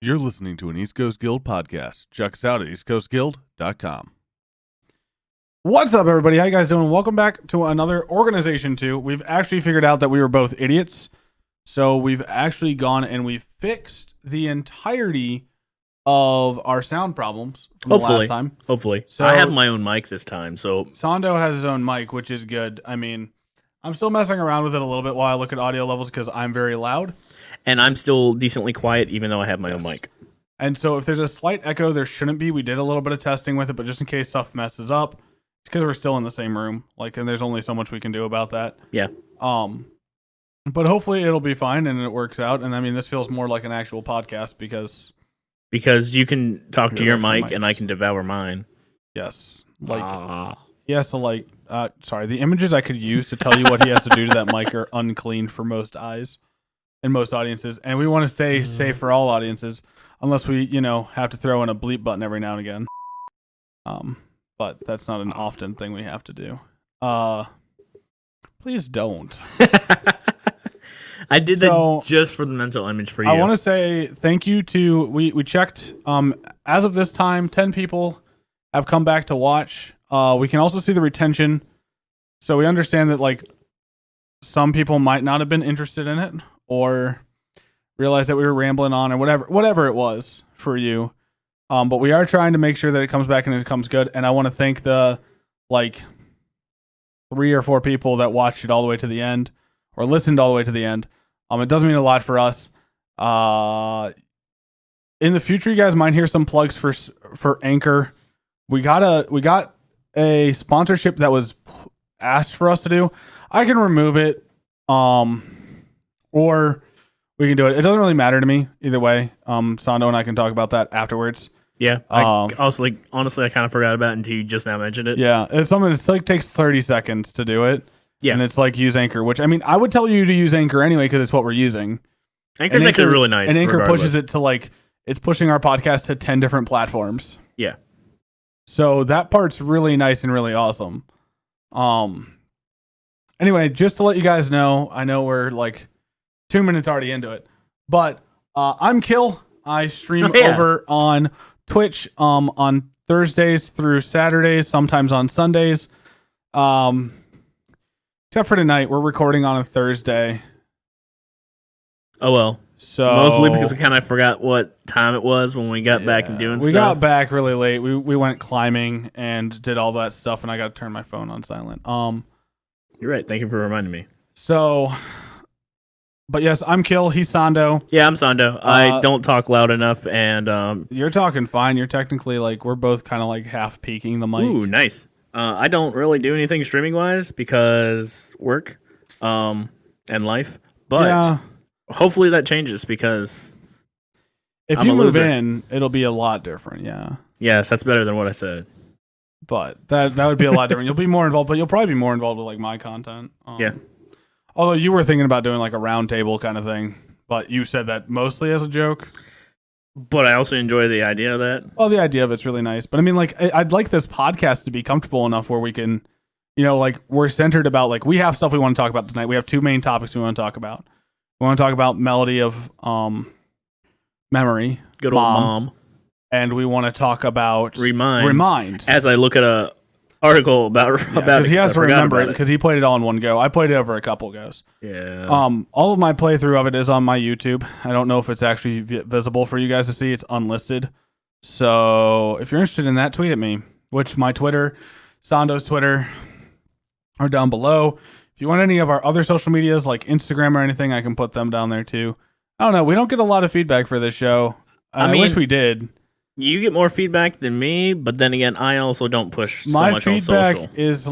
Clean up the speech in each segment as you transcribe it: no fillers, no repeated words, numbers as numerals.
You're listening to an East Coast Guild podcast. Check us out at eastcoastguild.com. What's up, everybody? How you guys doing? Welcome back to another Organization 2. We've actually figured out that we were both idiots. So we've actually gone and we've fixed the entirety of our sound problems from the last time. Hopefully. So I have my own mic this time, so... Sando has his own mic, which is good. I mean, I'm still messing around with it a little bit while I look at audio levels because I'm very loud. And I'm still decently quiet, even though I have my own mic. And so if there's a slight echo, there shouldn't be. We did a little bit of testing with it, but just in case stuff messes up, it's because we're still in the same room. And there's only so much we can do about that. Yeah. But hopefully it'll be fine and it works out. And I mean, this feels more like an actual podcast because you can talk to your mic and I can devour mine. Yes. He has to the images I could use to tell you what he has to do to that mic are unclean for most eyes and most audiences. And we want to stay safe for all audiences unless we, have to throw in a bleep button every now and again. But that's not an often thing we have to do. Please don't. I did that just for the mental image for you. I want to say thank you to we checked as of this time 10 people have come back to watch. We can also see the retention. So we understand that some people might not have been interested in it or realize that we were rambling on or whatever it was for you. But we are trying to make sure that it comes back and it comes good. And I want to thank the 3 or 4 people that watched it all the way to the end or listened all the way to the end. It does mean a lot for us. In the future, you guys might hear some plugs for Anchor. We got a sponsorship that was asked for us to do. I can remove it, or we can do it. It doesn't really matter to me either way. Sando and I can talk about that afterwards. Yeah. Honestly, I kind of forgot about it until you just now mentioned it. Yeah, it's something that takes 30 seconds to do it. Yeah, and it's use Anchor, which I mean, I would tell you to use Anchor anyway because it's what we're using. Anchor's actually really nice. And Anchor pushes it to it's pushing our podcast to 10 different platforms. Yeah. So that part's really nice and really awesome. Anyway, just to let you guys know, I know we're 2 minutes already into it, but I'm Kill. I stream over on Twitch on Thursdays through Saturdays, sometimes on Sundays. Except for tonight, we're recording on a Thursday. Oh well. So mostly because I kind of forgot what time it was when we got back and doing stuff. We got back really late. We went climbing and did all that stuff, and I got to turn my phone on silent. You're right. Thank you for reminding me. So, but yes, I'm Kill. He's Sando. Yeah, I'm Sando. I don't talk loud enough, and you're talking fine. You're technically we're both kind of half peeking the mic. Ooh, nice. I don't really do anything streaming wise because work, and life. But hopefully that changes because if you move in, it'll be a lot different. Yeah. Yes, that's better than what I said. But that would be a lot different. You'll be more involved, but you'll probably be more involved with my content. Yeah. Although you were thinking about doing a round table kind of thing, but you said that mostly as a joke. But I also enjoy the idea of that. Well, the idea of it's really nice. But I mean, I'd like this podcast to be comfortable enough where we can, we're centered about, we have stuff we want to talk about tonight. We have 2 main topics we want to talk about. We want to talk about Melody of Memory. Good old mom. And we want to talk about Remind. As I look at a article about it. Because he has to remember it because he played it all in one go. I played it over a couple goes. Yeah. All of my playthrough of it is on my YouTube. I don't know if it's actually visible for you guys to see. It's unlisted. So if you're interested in that, tweet at me. Which my Twitter, Sando's Twitter, are down below. If you want any of our other social medias like Instagram or anything, I can put them down there too. I don't know. We don't get a lot of feedback for this show. I wish we did. You get more feedback than me, but then again, I also don't push so much on social. My feedback is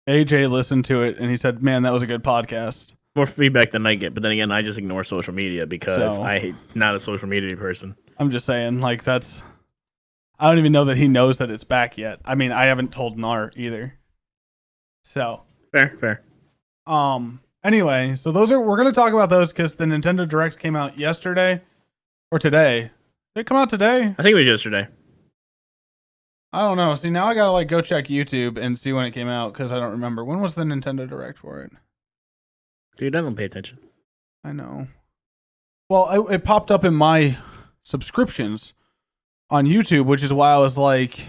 AJ listened to it and he said, "Man, that was a good podcast." More feedback than I get, but then again, I just ignore social media because I'm not a social media person. I'm just saying, that's. I don't even know that he knows that it's back yet. I mean, I haven't told Nar either. So fair. Anyway, so we're gonna talk about those because the Nintendo Direct came out yesterday or today. Did it come out today? I think it was yesterday. I don't know. See, now I gotta go check YouTube and see when it came out because I don't remember. When was the Nintendo Direct for it? Dude, I don't pay attention. I know. Well, it popped up in my subscriptions on YouTube, which is why I was like,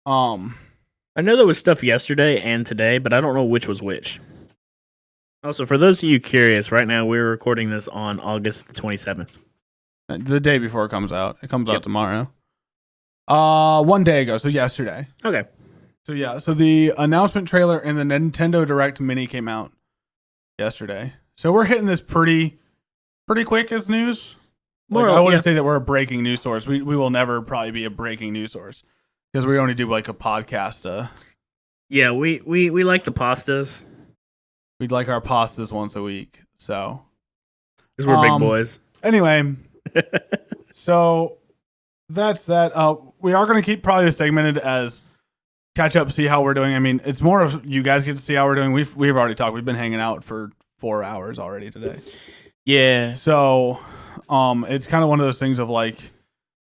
I know there was stuff yesterday and today, but I don't know which was which. Also, for those of you curious, right now we're recording this on August the 27th. The day before it comes out. It comes out tomorrow. 1 day ago, so yesterday. Okay. So yeah, so the announcement trailer and the Nintendo Direct Mini came out yesterday. So we're hitting this pretty quick as news. Like, I wouldn't say that we're a breaking news source. We will never probably be a breaking news source because we only do like a podcast. Yeah, we like the pastas. We'd like our pastas once a week. So because we're big boys. Anyway, so that's that. We are going to keep probably segmented as catch up, see how we're doing. I mean, it's more of you guys get to see how we're doing. We've already talked. We've been hanging out for 4 hours already today. Yeah. So, it's kind of one of those things of like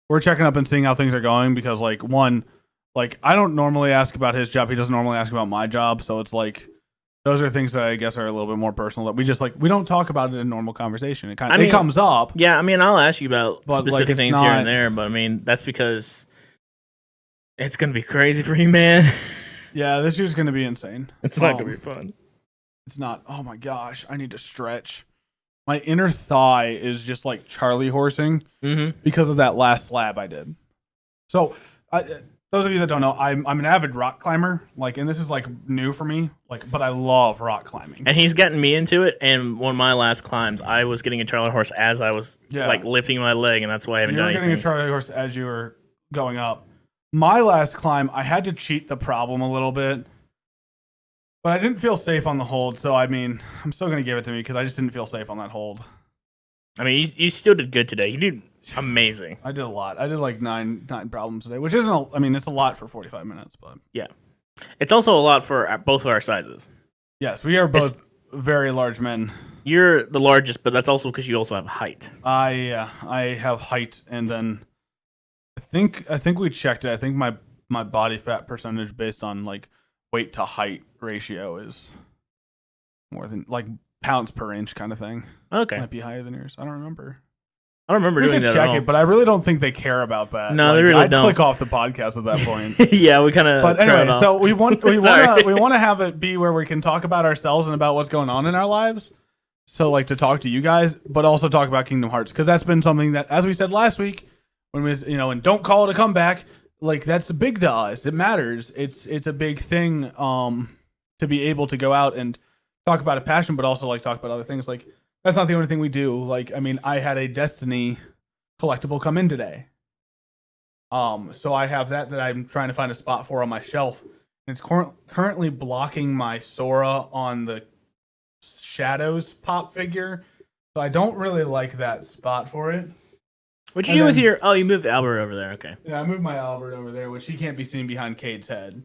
we're checking up and seeing how things are going because like one, like I don't normally ask about his job. He doesn't normally ask about my job. So it's like those are things that I guess are a little bit more personal that we just like we don't talk about it in normal conversation. It comes up. Yeah, I mean, I'll ask you about specific like, things here and there, but I mean that's because it's gonna be crazy for you, man. Yeah, this year's gonna be insane. It's not gonna be fun. It's not. Oh my gosh, I need to stretch. My inner thigh is just like Charlie horsing because of that last slab I did. So, those of you that don't know, I'm an avid rock climber. Like, and this is like new for me. Like, but I love rock climbing. And he's gotten me into it. And one of my last climbs, I was getting a Charlie horse as I was like lifting my leg, and that's why I haven't done anything. You were getting a Charlie horse as you were going up. My last climb, I had to cheat the problem a little bit. But I didn't feel safe on the hold, so I mean, I'm still going to give it to me because I just didn't feel safe on that hold. I mean, you still did good today. You did amazing. I did a lot. I did like nine problems today, which isn't, I mean, it's a lot for 45 minutes, but. Yeah. It's also a lot for both of our sizes. Yes, we are both very large men. You're the largest, but that's also because you also have height. I have height, and then I think we checked it. I think my body fat percentage based on like weight to height ratio is more than like pounds per inch kind of thing. Okay. Might be higher than yours. I don't remember. I don't remember doing that check it, but I really don't think they care about that. No, they really don't. I'd click off the podcast at that point. Yeah, we kind of. But anyway, so we want to have it be where we can talk about ourselves and about what's going on in our lives. So like to talk to you guys, but also talk about Kingdom Hearts because that's been something that, as we said last week, when we and don't call it a comeback. Like that's big to us. It matters. It's a big thing to be able to go out and talk about a passion, but also like talk about other things. Like that's not the only thing we do. Like I mean, I had a Destiny collectible come in today. So I have that I'm trying to find a spot for on my shelf. And it's currently blocking my Sora on the Shadows pop figure. So I don't really like that spot for it. What'd you do with your... Oh, you moved Albert over there. Okay. Yeah, I moved my Albert over there, which he can't be seen behind Cade's head.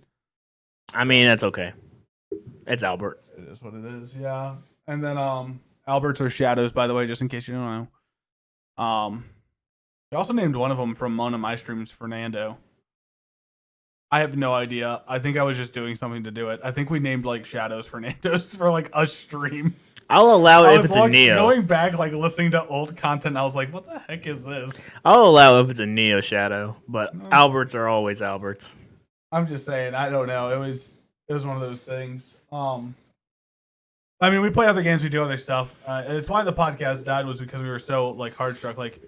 I mean, that's okay. It's Albert. It is what it is, yeah. And then Alberts are Shadows, by the way, just in case you don't know. We also named one of them from one of my streams, Fernando. I have no idea. I think I was just doing something to do it. I think we named like Shadows Fernandos for like a stream. I'll allow it if it's a Neo. Going back, like listening to old content, I was like, "What the heck is this?" I'll allow it if it's a Neo Shadow, but Alberts are always Alberts. I'm just saying, I don't know. It was one of those things. I mean, we play other games, we do other stuff. It's why the podcast died was because we were so like hard struck. Like,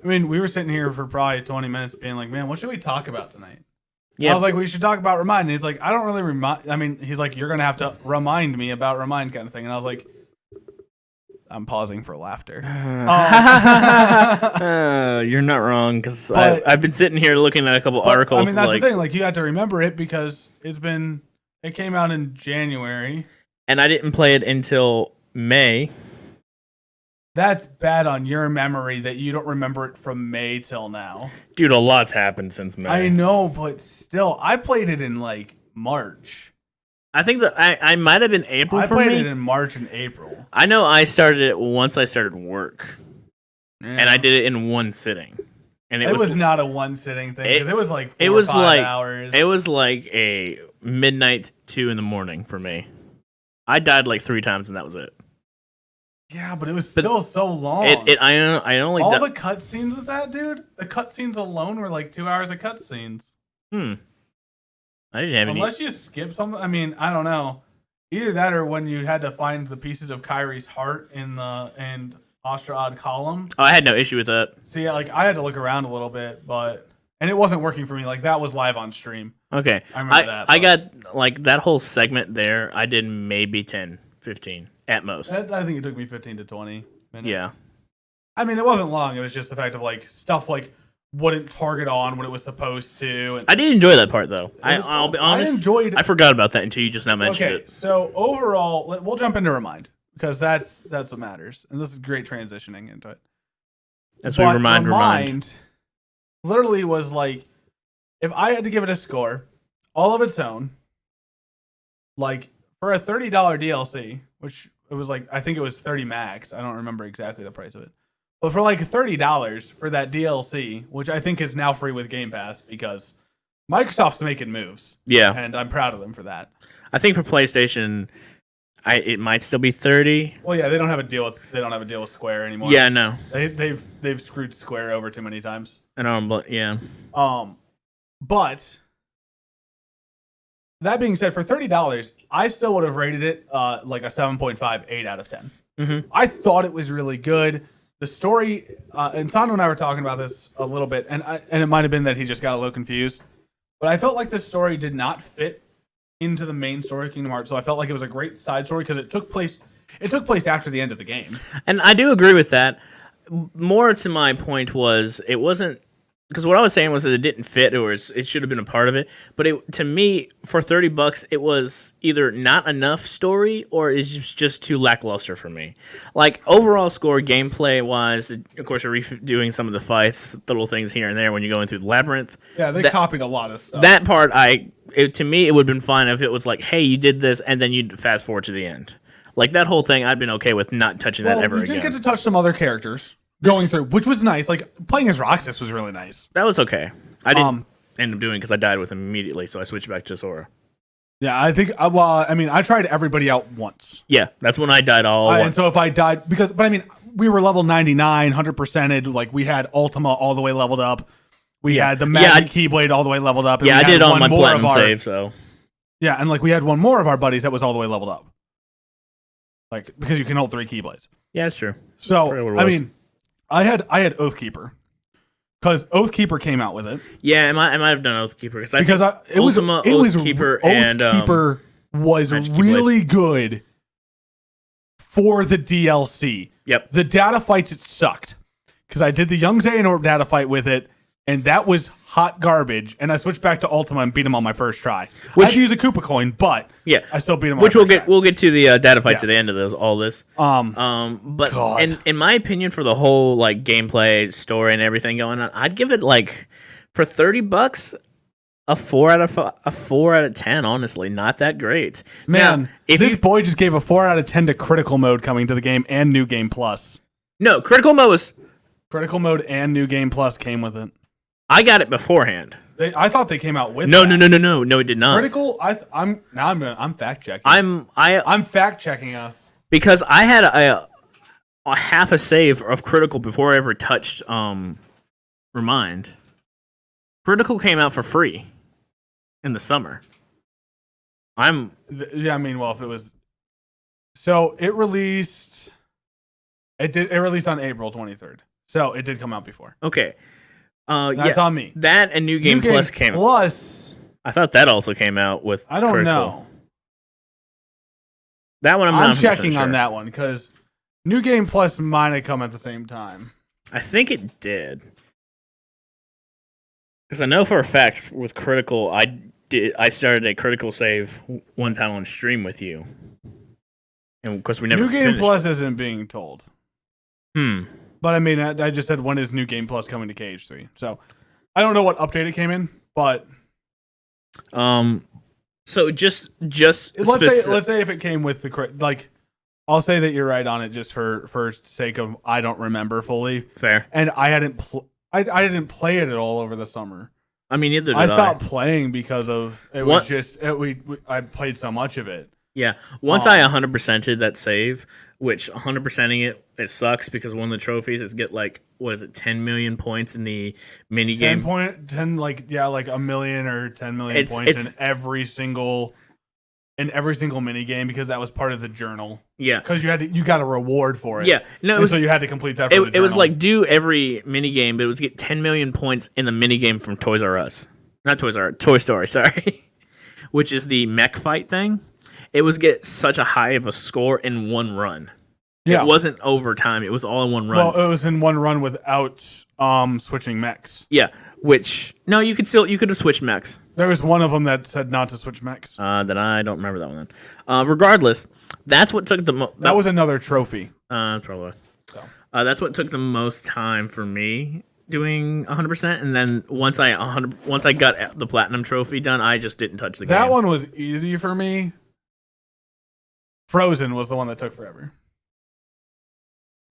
I mean, we were sitting here for probably 20 minutes, being like, "Man, what should we talk about tonight?" Yeah, I was like, "We should talk about Remind." And he's like, "I don't really remind." I mean, he's like, "You're gonna have to remind me about Remind," kind of thing. And I was like, I'm pausing for laughter. You're not wrong, because I've been sitting here looking at a couple articles. I mean, that's the thing. Like, you have to remember it because it came out in January. And I didn't play it until May. That's bad on your memory that you don't remember it from May till now. Dude, a lot's happened since May. I know, but still, I played it in, like, March. I think that I might have been April for me. I played it in March and April. I know I started it once I started work. Yeah. And I did it in one sitting. And it was not a one sitting thing, because it was like 4 or 5 hours. It was like a midnight to 2 in the morning for me. I died like 3 times and that was it. Yeah, but it was still so long. I only all the cutscenes with that, dude. The cutscenes alone were like 2 hours of cutscenes. I didn't have unless you skip something. I mean, I don't know. Either that or when you had to find the pieces of Kyrie's heart in the Ostrahad column. Oh, I had no issue with that. See, like I had to look around a little bit, and it wasn't working for me. Like that was live on stream. Okay, I remember that. I got like that whole segment there. I did maybe 10, 15 at most. I think it took me 15 to 20 minutes. Yeah. I mean, it wasn't long. It was just the fact of like stuff like wouldn't target on when it was supposed to. And I did enjoy that part though. I'll be honest. I forgot about that until you just now mentioned it. So overall, we'll jump into Remind because that's what matters, and this is great transitioning into it. That's what Remind literally was like, if I had to give it a score, all of its own, like for a $30 DLC, which it was like, I think it was 30 max. I don't remember exactly the price of it. But for like $30 for that DLC, which I think is now free with Game Pass because Microsoft's making moves. Yeah. And I'm proud of them for that. I think for PlayStation, it might still be 30. Well, yeah, they don't have a deal with Square anymore. Yeah, no. They've screwed Square over too many times. Yeah. But that being said, for $30, I still would have rated it like a 7.5, 8 out of 10. Mm-hmm. I thought it was really good. The story, and Sando and I were talking about this a little bit, and it might have been that he just got a little confused, but I felt like the story did not fit into the main story of Kingdom Hearts, so I felt like it was a great side story because it took place after the end of the game. And I do agree with that. More to my point was, it wasn't, because what I was saying was that it didn't fit, or it should have been a part of it. But to me, for $30, it was either not enough story or it's just too lackluster for me. Like overall score, gameplay wise, of course, you're redoing some of the fights, little things here and there when you're going through the labyrinth. Yeah, they copied a lot of stuff. That part, to me, it would have been fine if it was like, hey, you did this, and then you'd fast forward to the end. Like that whole thing, I'd been okay with not touching that ever again. You did get to touch some other characters. Going through, which was nice. Like playing as Roxas was really nice. That was okay. I didn't end up doing it because I died with him immediately, so I switched back to Sora. Yeah, I think. I tried everybody out once. Yeah, that's when I died once. And so if I died we were level 99, 100%ed. Like we had Ultima all the way leveled up. We had the Magic Keyblade all the way leveled up. And I did on my platinum save. So yeah, and like we had one more of our buddies that was all the way leveled up. Like because you can hold 3 Keyblades. Yeah, that's true. So I had Oathkeeper because Oathkeeper came out with it. Yeah, I might have done Oathkeeper Oathkeeper was really good for the DLC. Yep. The data fights it sucked because I did the Young Xehanort data fight with it, and that was hot garbage. And I switched back to Ultima and beat him on my first try. I had to use a Koopa coin, but I still beat him. Which we'll get to the data fights at the end of all this. But in my opinion, for the whole like gameplay, story, and everything going on, I'd give it like for $30 a 4 out of 10. Honestly, not that great. Man, now, if this boy just gave a 4 out of 10 to Critical Mode coming to the game and New Game Plus. No, Critical Mode and New Game Plus came with it. I got it beforehand. I thought they came out with No, it did not. Critical. I'm fact checking. I'm fact checking us because I had a half a save of Critical before I ever touched Remind. Critical came out for free in the summer. If it was, so it released. It released on April 23rd. So it did come out before. Okay. That's on me. That and New Game Plus came out. I thought that also came out with I don't Critical. know. That one I'm checking on that one because New Game Plus might have come at the same time. I think it did. Because I know for a fact with Critical, I started a Critical save one time on stream with you. And of course we never finished. New Game Plus isn't being told. But I mean, I just said when is New Game Plus coming to KH3? So I don't know what update it came in, but so just let's say if it came with the I'll say that you're right on it just for sake of I don't remember fully. Fair. And I didn't play it at all over the summer. I mean, neither did I. I stopped playing because of it was just I played so much of it. Yeah. Once I 100%ed that save, which 100%ing it sucks because one of the trophies is get like, what is it, 10 million points in the mini game. 10 like a million or 10 million points in every single mini game because that was part of the journal. Yeah. Because you got a reward for it. Yeah. No, so you had to complete that for the journal. It was like do every mini game, but it was get 10 million points in the mini game from Toys R Us. Not Toys R Us, Toy Story, sorry. Which is the mech fight thing. It was get such a high of a score in one run. Yeah. It wasn't overtime. It was all in one run. Well, it was in one run without switching mechs. Yeah. Which no, you could have switched mechs. There was one of them that said not to switch mechs. Then I don't remember that one. Then, regardless, that's what took the most. That was another trophy. Probably. So. That's what took the most time for me doing 100%. And then once I got the platinum trophy done, I just didn't touch the game. That one was easy for me. Frozen was the one that took forever.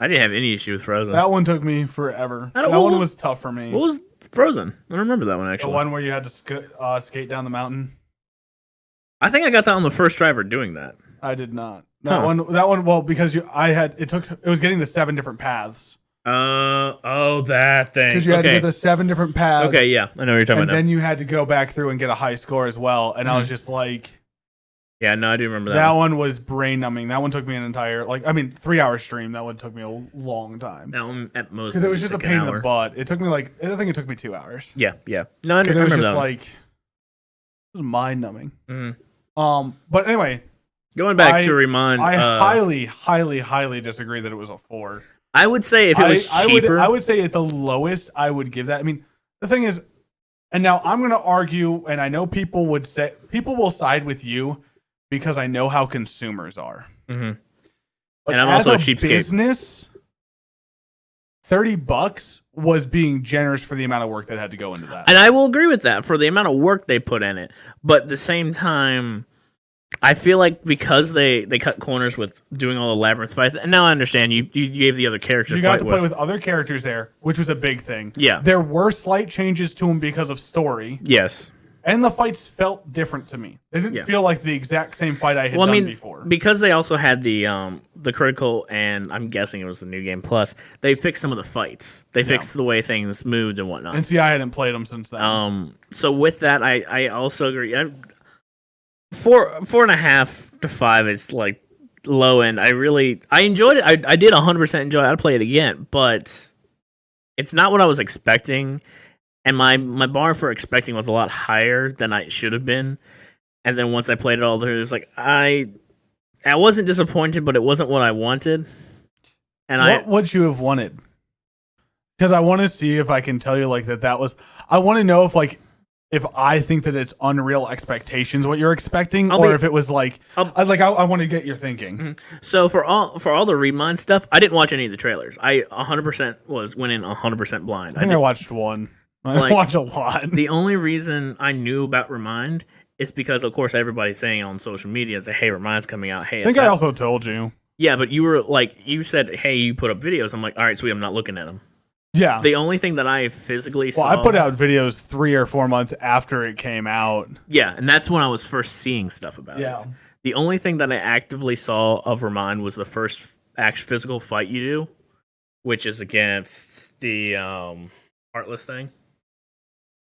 I didn't have any issue with Frozen. That one took me forever. That one was tough for me. What was Frozen? I don't remember that one, actually. The one where you had to skate down the mountain. I think I got that on the first try for doing that. I did not. That one. Well, because it was getting the 7 different paths. That thing. Because you had to get the 7 different paths. Okay, yeah, I know what you're talking about. And then you had to go back through and get a high score as well. And I was just like, yeah, no, I do remember that. That one was brain numbing. That one took me an entire 3-hour stream. That one took me a long time. That one at most because it was just a pain in the butt. It took me I think it took me 2 hours. Yeah. No, I remember that. It was mind numbing. Mm-hmm. But anyway, going back to remind, I highly, highly, highly disagree that it was a 4. I would say if it was cheaper, I would say at the lowest I would give that. I mean, the thing is, and now I'm going to argue, and I know people will side with you. Because I know how consumers are. Mm-hmm. And I'm also a cheapskate. Business, $30 was being generous for the amount of work that had to go into that. And I will agree with that for the amount of work they put in it. But at the same time, I feel like because they cut corners with doing all the labyrinth fights, and now I understand you gave the other characters. You got to play with other characters there, which was a big thing. Yeah. There were slight changes to them because of story. Yes. And the fights felt different to me. They didn't feel like the exact same fight I had done before. Because they also had the critical, and I'm guessing it was the New Game Plus. They fixed some of the fights. They fixed the way things moved and whatnot. And see, I hadn't played them since then. So with that, I also agree. 4.5 to 5 is like low end. I enjoyed it. I did 100% enjoy it. I'd play it again, but it's not what I was expecting. And my bar for expecting was a lot higher than I should have been. And then once I played it all through, it was like I wasn't disappointed, but it wasn't what I wanted. And what would you have wanted? Because I want to see if I can tell you that was. I want to know if I think that it's unreal expectations what you're expecting, or if it was I want to get your thinking. Mm-hmm. So for all the Remind stuff, I didn't watch any of the trailers. I 100% went in 100% blind. I watched one. I watch a lot. The only reason I knew about Remind is because, of course, everybody's saying on social media, "Hey, Remind's coming out." Hey, I think I also told you. Yeah, but you were you said, "Hey, you put up videos." I'm like, "All right, sweet. I'm not looking at them." Yeah. The only thing that I physically saw. Well, I put out videos 3 or 4 months after it came out. Yeah, and that's when I was first seeing stuff about it. The only thing that I actively saw of Remind was the first actual physical fight you do, which is against the Heartless thing.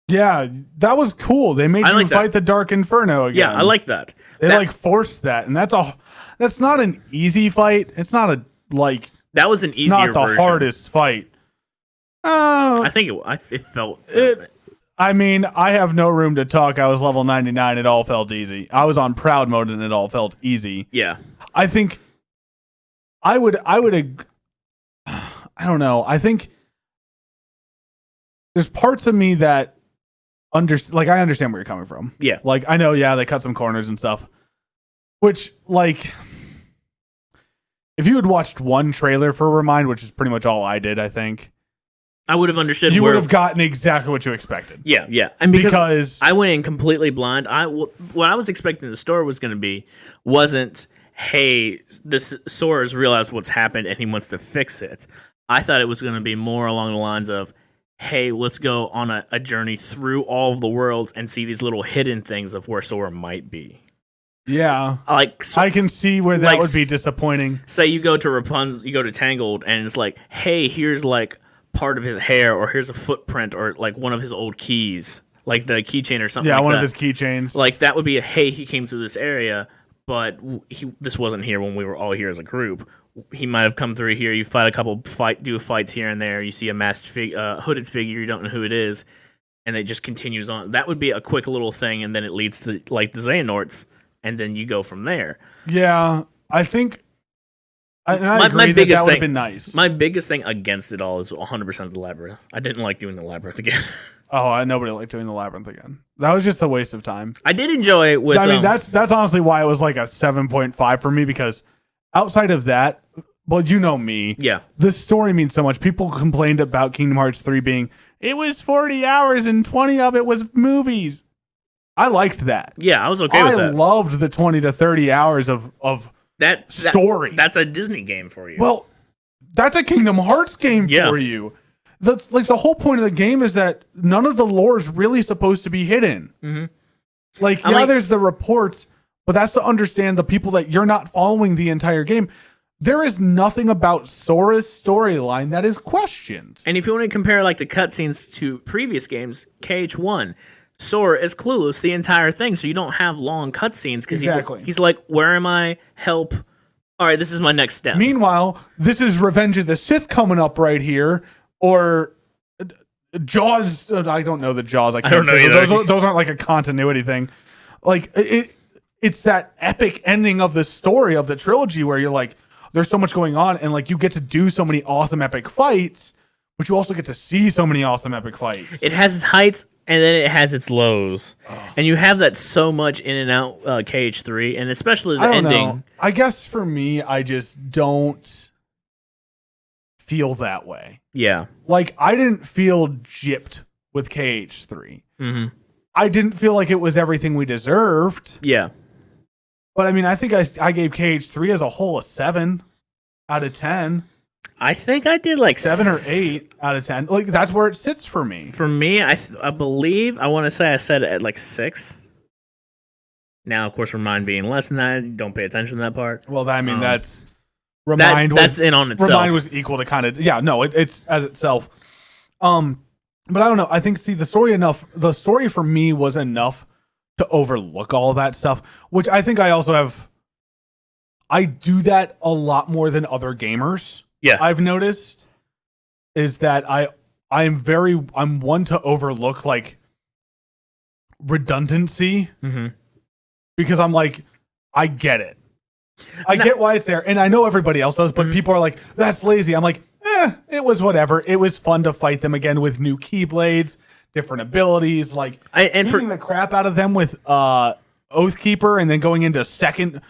Yeah, that was cool. They made you fight the Dark Inferno again. Yeah, I like that. They forced that, and that's not an easy fight. It's not that was an easier not the version. hardest fight. I think it felt. I mean, I have no room to talk. I was level 99. It all felt easy. I was on proud mode, and it all felt easy. Yeah, I think I would. I don't know. I think there's parts of me that I understand where you're coming from. Yeah. I know, they cut some corners and stuff. Which, if you had watched one trailer for Remind, which is pretty much all I did, I think, I would have understood. You would have gotten exactly what you expected. Yeah. And because I went in completely blind, what I was expecting the story was going to be wasn't, hey, this Sora's realized what's happened and he wants to fix it. I thought it was going to be more along the lines of, hey, let's go on a journey through all of the worlds and see these little hidden things of where Sora might be. Yeah. Like, so, I can see where that like, would be disappointing. say you go to you go to Tangled, and it's like, hey, here's like part of his hair, or here's a footprint, or like one of his old keys, like the keychain or something. Yeah, like one that. of his keychains. Like that would be a hey, he came through this area, but this wasn't here when we were all here as a group. He might have come through here. You fight a couple fights here and there. You see a masked hooded figure. You don't know who it is, and it just continues on. That would be a quick little thing, and then it leads to like the Xehanorts, and then you go from there. Yeah, I think. I agree my biggest that would thing, have been nice. My biggest thing against it all is 100% the labyrinth. I didn't like doing the labyrinth again. Oh, nobody liked doing the labyrinth again. That was just a waste of time. I did enjoy it with. I mean, that's honestly why it was like a 7.5 for me, because outside of that, well, you know me. Yeah. The story means so much. People complained about Kingdom Hearts 3 being, it was 40 hours and 20 of it was movies. I liked that. Yeah, I was okay with that. I loved the 20 to 30 hours of that story. That's a Disney game for you. Well, that's a Kingdom Hearts game for you. That's like the whole point of the game is that none of the lore is really supposed to be hidden. Mm-hmm. Like, there's the reports, but that's to understand the people that you're not following the entire game. There is nothing about Sora's storyline that is questioned. And if you want to compare like the cutscenes to previous games, KH1, Sora is clueless the entire thing, so you don't have long cutscenes because he's like, where am I? Help. All right, this is my next step. Meanwhile, this is Revenge of the Sith coming up right here, or Jaws. I don't know the Jaws. I don't know either. Those aren't like a continuity thing. Like it's that epic ending of the story of the trilogy where you're like, there's so much going on, and like you get to do so many awesome epic fights, but you also get to see so many awesome epic fights. It has its heights and then it has its lows, and you have that so much in and out KH3, and especially the ending. Know. I guess for me, I just don't feel that way. Yeah, like I didn't feel gypped with KH3. Mm-hmm. I didn't feel like it was everything we deserved. Yeah. But I mean, I think I gave KH3 as a whole a 7 out of 10. I think I did like 7 or 8 out of 10. Like that's where it sits for me. For me, I believe I want to say I said it at like 6. Now, of course, Remind being less than that, don't pay attention to that part. Well, I mean that's that's in on itself. Remind was equal to kind of it's as itself. But I don't know. I think the story for me was enough to overlook all that stuff, which I think I also have. I do that a lot more than other gamers. Yeah, I've noticed is that I'm one to overlook like redundancy, because I'm like, I get it. I get why it's there, and I know everybody else does, but people are like, that's lazy. I'm like, it was whatever. It was fun to fight them again with new keyblades, different abilities, like beating the crap out of them with Oathkeeper, and then going into second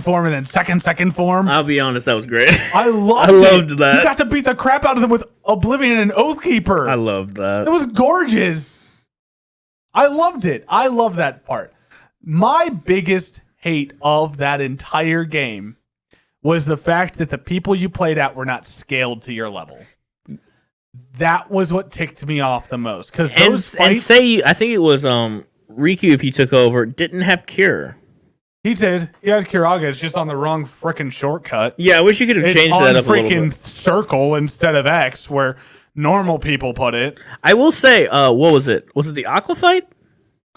form, and then second form. I'll be honest, that was great. I loved that. You got to beat the crap out of them with Oblivion and Oathkeeper. I loved that. It was gorgeous. I loved it. I love that part. My biggest hate of that entire game was the fact that the people you played at were not scaled to your level. That was what ticked me off the most. Because those fights, I think it was Riku, if he took over, didn't have Cure. He did. He had Kiraga. It's just on the wrong freaking shortcut. Yeah, I wish you could have changed that up a little bit. Freaking circle instead of X, where normal people put it. I will say, what was it? Was it the Aqua fight?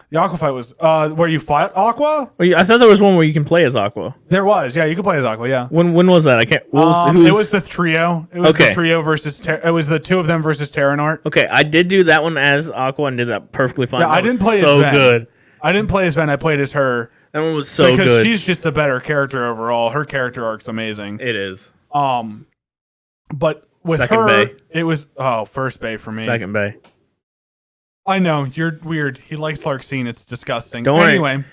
The Aqua fight was where you fought Aqua? I thought there was one where you can play as Aqua. There was, yeah, you could play as Aqua, yeah. When was that? I can't. It was the trio. It was the trio versus. It was the two of them versus Terranort. Okay, I did do that one as Aqua and did that perfectly fine. Yeah, I didn't play as Ben. Good. I didn't play as Ben. I played as her. That one was so good because she's just a better character overall. Her character arc's amazing. It is. But with Second her, Bay. It was first Bay for me. Second Bay. I know, you're weird. He likes Larxene. It's disgusting. Don't worry. Anyway,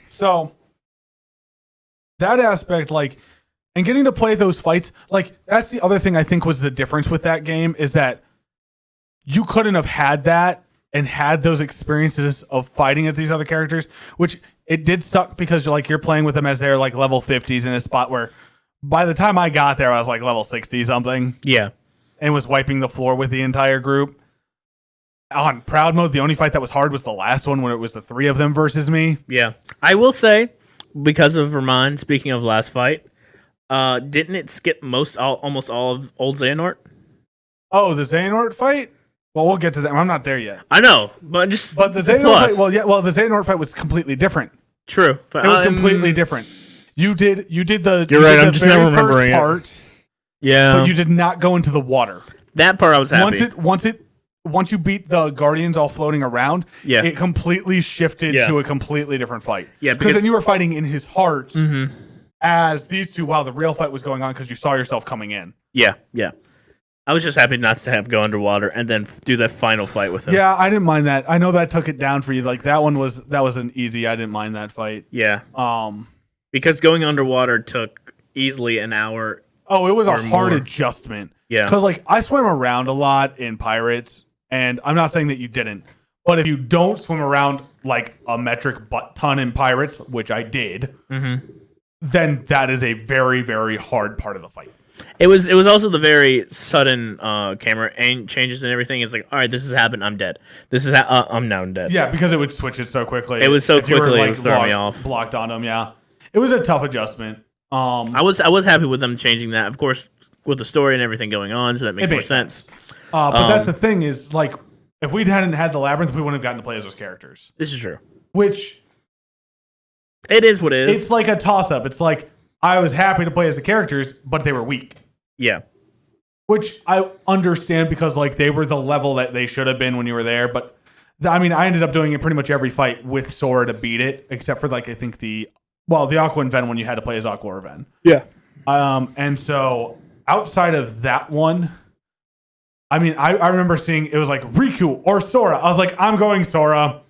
so that aspect, like, and getting to play those fights, like, that's the other thing I think was the difference with that game is that you couldn't have had that and had those experiences of fighting as these other characters, which it did suck because you're playing with them as they're like level 50s in a spot where by the time I got there, I was like level 60 something. Yeah. And was wiping the floor with the entire group. On Proud Mode, the only fight that was hard was the last one when it was the three of them versus me. Yeah. I will say, because of Vermine, speaking of last fight, didn't it skip almost all of old Xehanort? Oh, the Xehanort fight? Well, we'll get to that. I'm not there yet. I know, but the Xehanort fight, the Xehanort fight was completely different. True. It was completely different. You did the You're right, I'm just now remembering part. Yeah. But you did not go into the water. That part I was happy. Once you beat the Guardians all floating around, yeah. it completely shifted to a completely different fight. Yeah, because then you were fighting in his heart as these two while the real fight was going on because you saw yourself coming in. Yeah, yeah. I was just happy not to have go underwater and then do that final fight with him. Yeah, I didn't mind that. I know that took it down for you. Like that was an easy. I didn't mind that fight. Yeah. Because going underwater took easily an hour. Oh, it was a hard adjustment. Yeah. Because like I swam around a lot in Pirates, and I'm not saying that you didn't, but if you don't swim around like a metric butt ton in Pirates, which I did, then that is a very, very hard part of the fight. It was also the very sudden camera changes and everything. It's like, all right, this has happened. I'm dead. This is I'm now dead. Yeah, because it would switch it so quickly. It was so quickly. It was throwing me off. Blocked on him. Yeah, it was a tough adjustment. I was happy with them changing that. Of course, with the story and everything going on, so that makes more sense. But that's the thing is like, if we hadn't had the labyrinth, we wouldn't have gotten to play as those characters. This is true. Which it is what it is. It's like a toss up. It's like, I was happy to play as the characters, but they were weak. Yeah. Which I understand because like they were the level that they should have been when you were there. But I ended up doing it pretty much every fight with Sora to beat it, except for like I think the Aqua and Ven when you had to play as Aqua or Ven. Yeah. And so outside of that one, I remember seeing it was like Riku or Sora. I was like, I'm going Sora.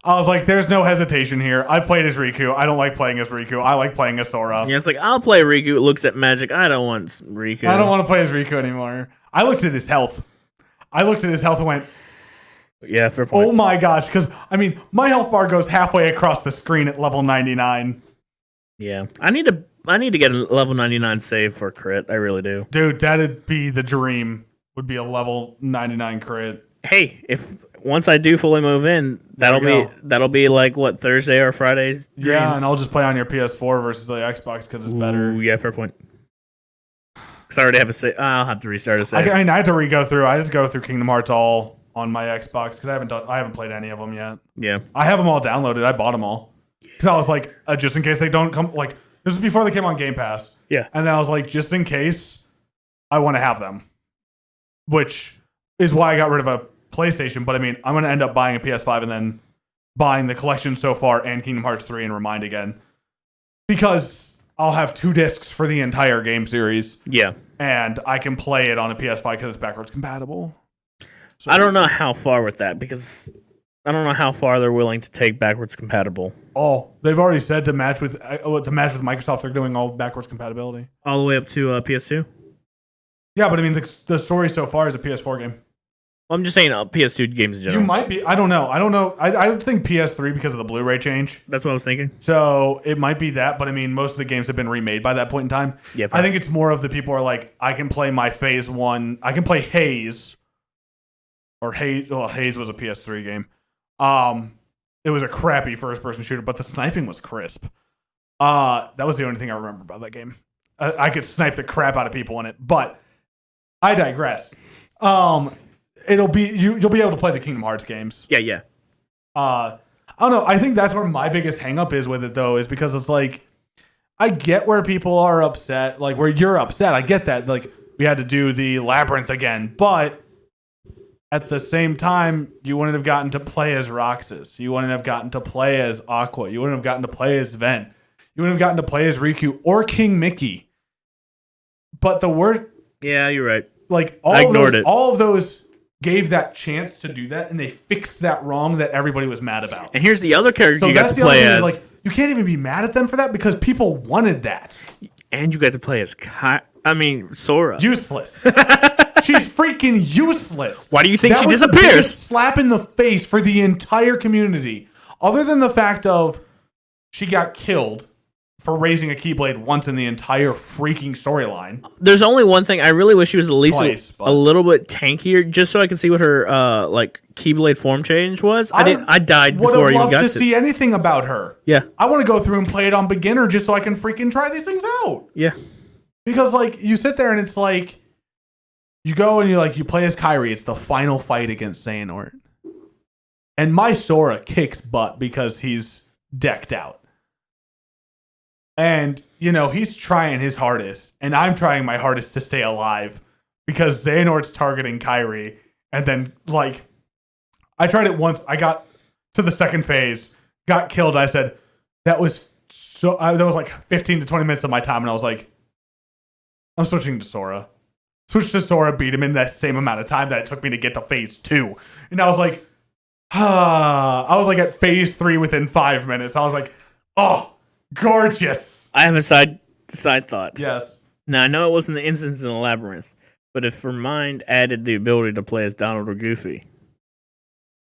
I was like, there's no hesitation here. I played as Riku. I don't like playing as Riku. I like playing as Sora. Yeah, it's like, I'll play Riku. It looks at magic. I don't want Riku. I don't want to play as Riku anymore. I looked at his health. And went, yeah, fair point. Oh my gosh. Because, my health bar goes halfway across the screen at level 99. Yeah. I need to get a level 99 save for crit. I really do. Dude, that'd be the dream. Would be a level 99 crit. Hey, if once I do fully move in, that'll be like what, Thursday or Friday's dreams? Yeah, and I'll just play on your PS4 versus the Xbox because it's better. Yeah, fair point. Because I already have a save. I'll have to restart a save. I had to go through Kingdom Hearts all on my Xbox because I haven't played any of them yet. Yeah, I have them all downloaded. I bought them all because I was like, just in case they don't come. Like this was before they came on Game Pass. Yeah, and then I was like, just in case, I want to have them, which is why I got rid of a PlayStation, but I'm going to end up buying a PS5 and then buying the collection so far and Kingdom Hearts 3 and Remind again. Because I'll have 2 discs for the entire game series. Yeah. And I can play it on a PS5 because it's backwards compatible. So, I don't know how far with that because I don't know how far they're willing to take backwards compatible. Oh, they've already said to match with Microsoft, they're doing all backwards compatibility. All the way up to PS2? Yeah, but the story so far is a PS4 game. Well, I'm just saying PS2 games in general. You might be. I don't know. I think PS3 because of the Blu-ray change. That's what I was thinking. So it might be that, but most of the games have been remade by that point in time. Yeah, I think it's more of the people are like, I can play my Phase 1. I can play Haze. Or Haze. Well, Haze was a PS3 game. It was a crappy first-person shooter, but the sniping was crisp. That was the only thing I remember about that game. I could snipe the crap out of people in it, but I digress. You'll be able to play the Kingdom Hearts games. Yeah. I don't know. I think that's where my biggest hang up is with it though, is because it's like, I get where people are upset, like where you're upset. I get that. Like we had to do the labyrinth again, but at the same time, you wouldn't have gotten to play as Roxas. You wouldn't have gotten to play as Aqua. You wouldn't have gotten to play as Ven. You wouldn't have gotten to play as Riku or King Mickey. But the word, yeah, you're right. Like all of those gave that chance to do that, and they fixed that wrong that everybody was mad about. And here's the other character you got to play as. Like, you can't even be mad at them for that because people wanted that. And you got to play as Sora. Useless. She's freaking useless. Why do you think she disappears? The biggest slap in the face for the entire community. Other than the fact of she got killed for raising a Keyblade once in the entire freaking storyline. There's only one thing. I really wish she was at least Twice, a little bit tankier, just so I could see what her like Keyblade form change was. I died before I even got to see anything about her. Yeah, I want to go through and play it on beginner just so I can freaking try these things out. Yeah, because like you sit there and it's like you go and you play as Kyrie. It's the final fight against Xehanort, and my Sora kicks butt because he's decked out. And, he's trying his hardest, and I'm trying my hardest to stay alive because Xehanort's targeting Kyrie. And then, I tried it once. I got to the second phase, got killed. I said, that was 15 to 20 minutes of my time. And I was like, I'm switching to Sora. Switched to Sora, beat him in that same amount of time that it took me to get to phase 2. And I was like, I was at phase 3 within 5 minutes. I was like, oh. Gorgeous. I have a side thought. Yes. Now, I know it wasn't the instance in the Labyrinth, but if Remind added the ability to play as Donald or Goofy.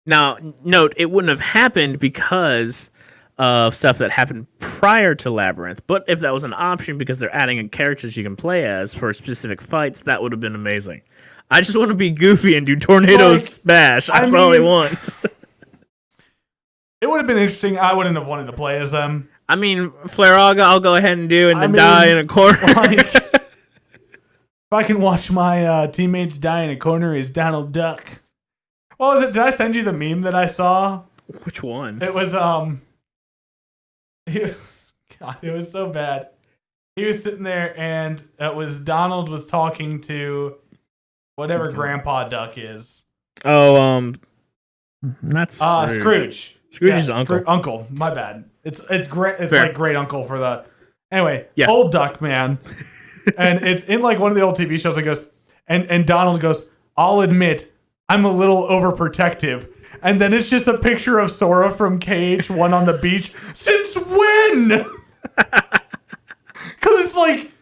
Now, note, it wouldn't have happened because of stuff that happened prior to Labyrinth, but if that was an option because they're adding in characters you can play as for specific fights, that would have been amazing. I just want to be Goofy and do Tornado Smash. That's all I want. It would have been interesting. I wouldn't have wanted to play as them. I mean, Flareaga, I'll go ahead and do and then die in a corner. If I can watch my teammates die in a corner as Donald Duck. What was it? Did I send you the meme that I saw? Which one? It was, God, it was so bad. He was sitting there and it was Donald was talking to whatever Grandpa Duck is. Oh, not Scrooge. Scrooge. Scrooge's uncle. Uncle, my bad. It's great. It's Fair. like great uncle for the. Anyway, yeah. Old Duck Man, and it's in one of the old TV shows. It goes and Donald goes, "I'll admit I'm a little overprotective," and then it's just a picture of Sora from KH3 on the beach. Since when? Because it's like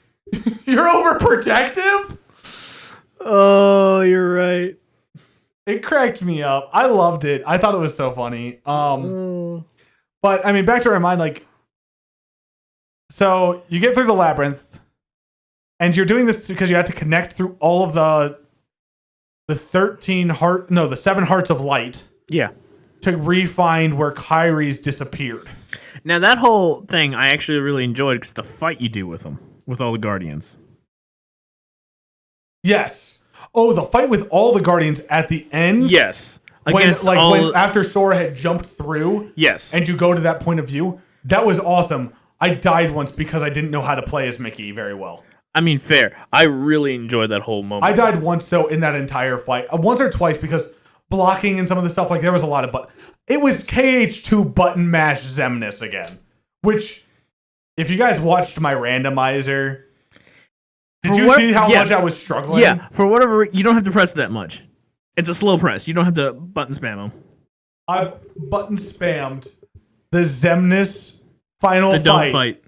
you're overprotective. Oh, you're right. It cracked me up. I loved it. I thought it was so funny. But I mean, back to Remind, so you get through the labyrinth, and you're doing this because you have to connect through all of the 7 hearts of light. Yeah. To re-find where Kyrie's disappeared. Now that whole thing I actually really enjoyed because the fight you do with them, with all the Guardians. Yes. Oh, the fight with all the Guardians at the end? Yes. When after Sora had jumped through, yes, and you go to that point of view, that was awesome. I died once because I didn't know how to play as Mickey very well. I mean, fair. I really enjoyed that whole moment. I died once though in that entire fight, once or twice because blocking and some of the stuff there was a lot of it was KH2 button mash Xemnas again, which if you guys watched my randomizer, did you see how much I was struggling? Yeah, for whatever you don't have to press that much. It's a slow press. You don't have to button spam them. I've button spammed the Xemnas final fight.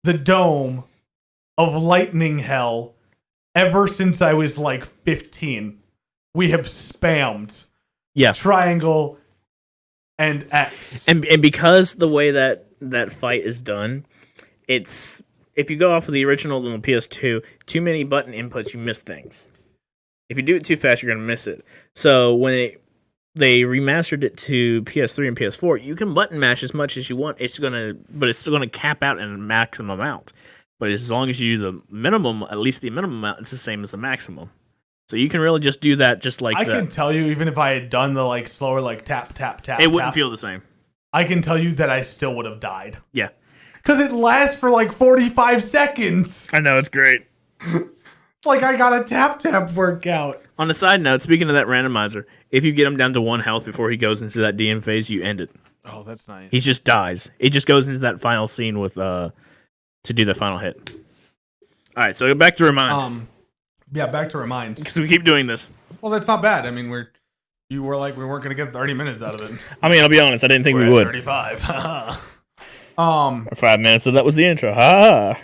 The dome of lightning hell ever since I was 15. We have spammed triangle and X. And because the way that fight is done, it's if you go off of the original on the PS2, too many button inputs, you miss things. If you do it too fast, you're going to miss it. So when they remastered it to PS3 and PS4, you can button mash as much as you want. But it's still going to cap out at a maximum amount. But as long as you do the minimum, at least the minimum amount, it's the same as the maximum. So you can really just do that just like that. I can tell you, even if I had done the slower tap, tap, tap, it wouldn't feel the same. I can tell you that I still would have died. Yeah. Because it lasts for 45 seconds. I know, it's great. It's I got a tap workout. On a side note, speaking of that randomizer, if you get him down to 1 health before he goes into that DM phase, you end it. Oh, that's nice. He just dies. It just goes into that final scene with to do the final hit. All right, so back to Remind. Yeah, back to Remind. Because we keep doing this. Well, that's not bad. I mean, we weren't going to get 30 minutes out of it. I mean, I'll be honest, I didn't think we would. 35. Or 5 minutes, so that was the intro. Ha!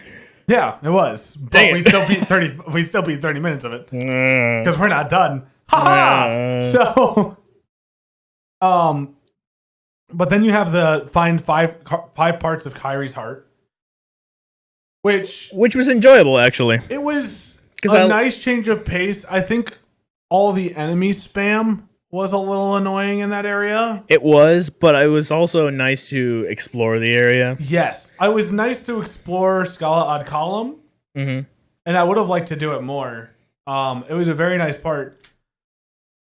Yeah, it was. But we still beat 30. We still beat 30 minutes of it because we're not done. Ha! So, but then you have the find five parts of Kyrie's heart, which was enjoyable actually. it was 'Cause a nice change of pace. I think all the enemy spam was a little annoying in that area. It was, but it was also nice to explore the area. Yes, it was nice to explore Scala Ad Column, Mm-hmm. and I would have liked to do it more. It was a very nice part.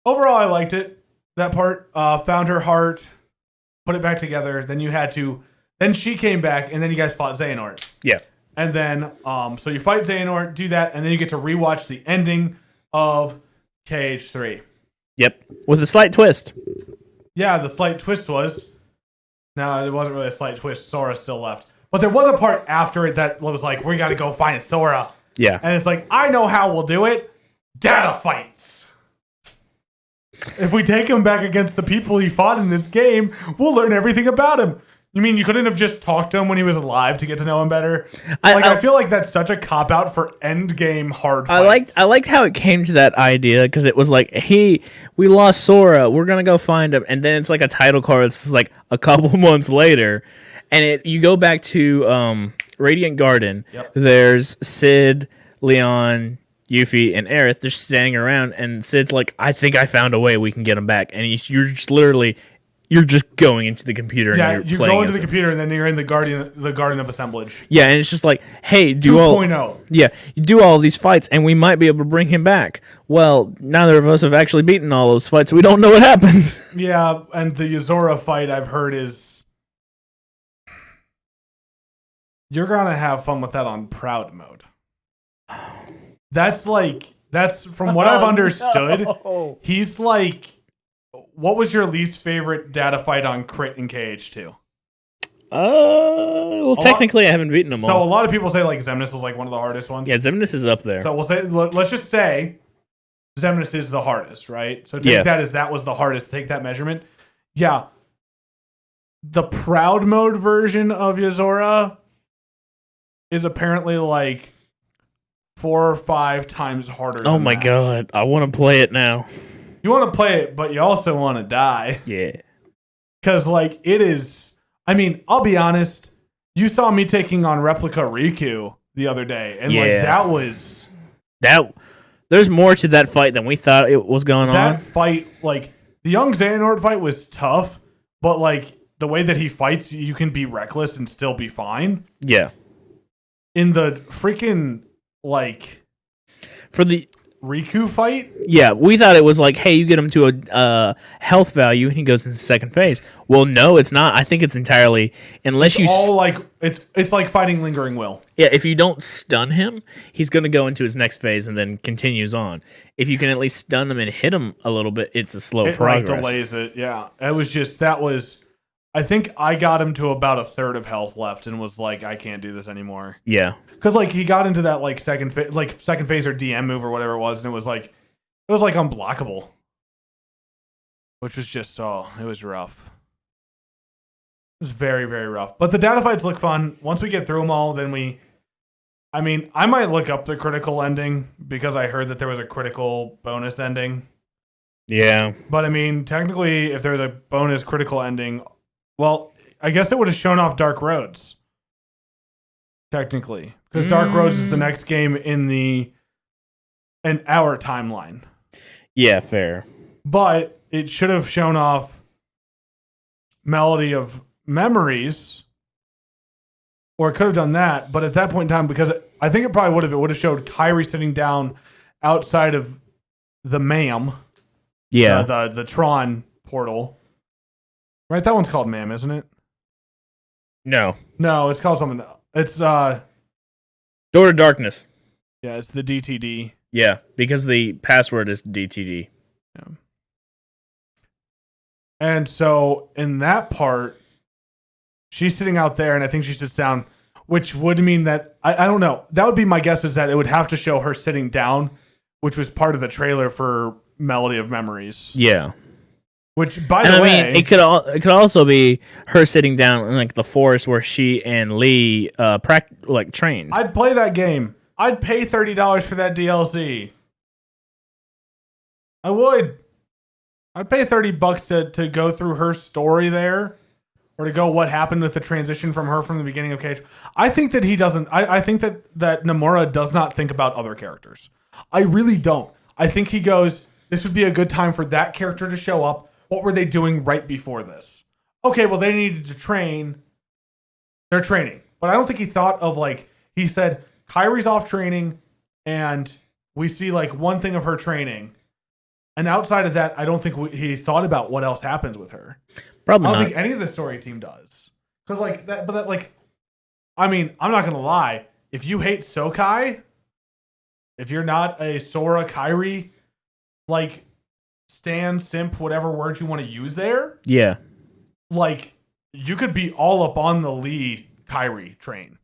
Overall, I liked it. That part, found her heart, put it back together. Then she came back, and then you guys fought Xehanort. Yeah. And then, so you fight Xehanort, do that, and then you get to rewatch the ending of KH3. Yep. With a slight twist. Yeah, the slight twist was... No, it wasn't really a slight twist. Sora still left. But there was a part after it that was like, we gotta go find Sora. Yeah. And it's like, I know how we'll do it. Data fights. If we take him back against the people he fought in this game, we'll learn everything about him. You mean you couldn't have just talked to him when he was alive to get to know him better? I feel like that's such a cop-out for end-game hard fights. I liked how it came to that idea, because it was like, hey, we lost Sora, we're gonna go find him, and then it's like a title card that's like a couple months later, and you go back to Radiant Garden. Yep. There's Sid, Leon, Yuffie, and Aerith. They're standing around, and Sid's like, I think I found a way we can get him back, and you're just literally... You're just going into the computer. Yeah, and you go into the computer and then you're in the Garden of Assemblage. Yeah, and it's just like, hey, 2.0. Yeah, you do all these fights, and we might be able to bring him back. Well, neither of us have actually beaten all those fights, so we don't know what happens. Yeah, and the Yozora fight I've heard is... You're going to have fun with that on Proud Mode. That's from what I've understood, no. he's like... What was your least favorite data fight on Crit in KH2? Well, technically I haven't beaten them all. So a lot of people say like Xemnas was like one of the hardest ones. Yeah, Xemnas is up there. So let's just say Xemnas is the hardest, right? So take that as that was the hardest. Take that measurement. Yeah. The Proud Mode version of Yozora is apparently like 4 or 5 times harder. Oh my god, I want to play it now. You want to play it, but you also want to die. Yeah. Because, like, it is... I mean, I'll be honest. You saw me taking on Replica Riku the other day. And, like, that was... There's more to that fight than we thought it was going on. That fight, like, the young Xehanort fight was tough. But, like, the way that he fights, you can be reckless and still be fine. Yeah. In the freaking, like... For the... Riku fight? Yeah, we thought it was like, hey, you get him to a health value and he goes into second phase. Well, no, it's not. I think it's entirely unless it's all like it's like fighting Lingering Will. Yeah, if you don't stun him, he's going to go into his next phase and then continues on. If you can at least stun him and hit him a little bit, it's a slow progress. Like delays it. Yeah, it was just I think I got him to about 1/3 of health left and was like, I can't do this anymore. Yeah. Because like he got into that like second phase or DM move or whatever it was, and it was like unblockable, which was just it was rough. It was very, very rough. But the data fights look fun. Once we get through them all, then I might look up the critical ending because I heard that there was a critical bonus ending. Yeah. But I mean, technically, if there's a bonus critical ending, well, I guess it would have shown off Dark Roads. Technically, because Dark Roads is the next game in our timeline. Yeah, fair. But it should have shown off Melody of Memories, or it could have done that. But at that point in time, because I think it would have showed Kyrie sitting down outside of the MoM. Yeah, the Tron portal. Right, that one's called MoM, isn't it? No, it's called something. It's Door to Darkness. Yeah, it's the DTD. Yeah, because the password is DTD. Yeah. And so in that part, she's sitting out there, and I think she sits down, which would mean that I don't know. That would be my guess, is that it would have to show her sitting down, which was part of the trailer for Melody of Memories. Yeah. Which, by the way, it could also be her sitting down in like the forest where she and Lee trained. I'd play that game. I'd pay $30 for that DLC. I would. I'd pay $30 to go through her story there, or to go what happened with the transition from her from the beginning of KH. I think that he doesn't. I think that Nomura does not think about other characters. I really don't. I think he goes, this would be a good time for that character to show up. What were they doing right before this? Okay, well, they needed to train. They're training. But I don't think he thought of, like, he said, Kairi's off training, and we see, like, one thing of her training. And outside of that, I don't think he thought about what else happens with her. Probably I not. don't think any of the story team does. Because, like, I mean, I'm not going to lie. If you hate Sokai, if you're not a Sora Kairi, like, stan, simp, whatever words you want to use there. Yeah. Like, you could be all up on the Lee Kairi train.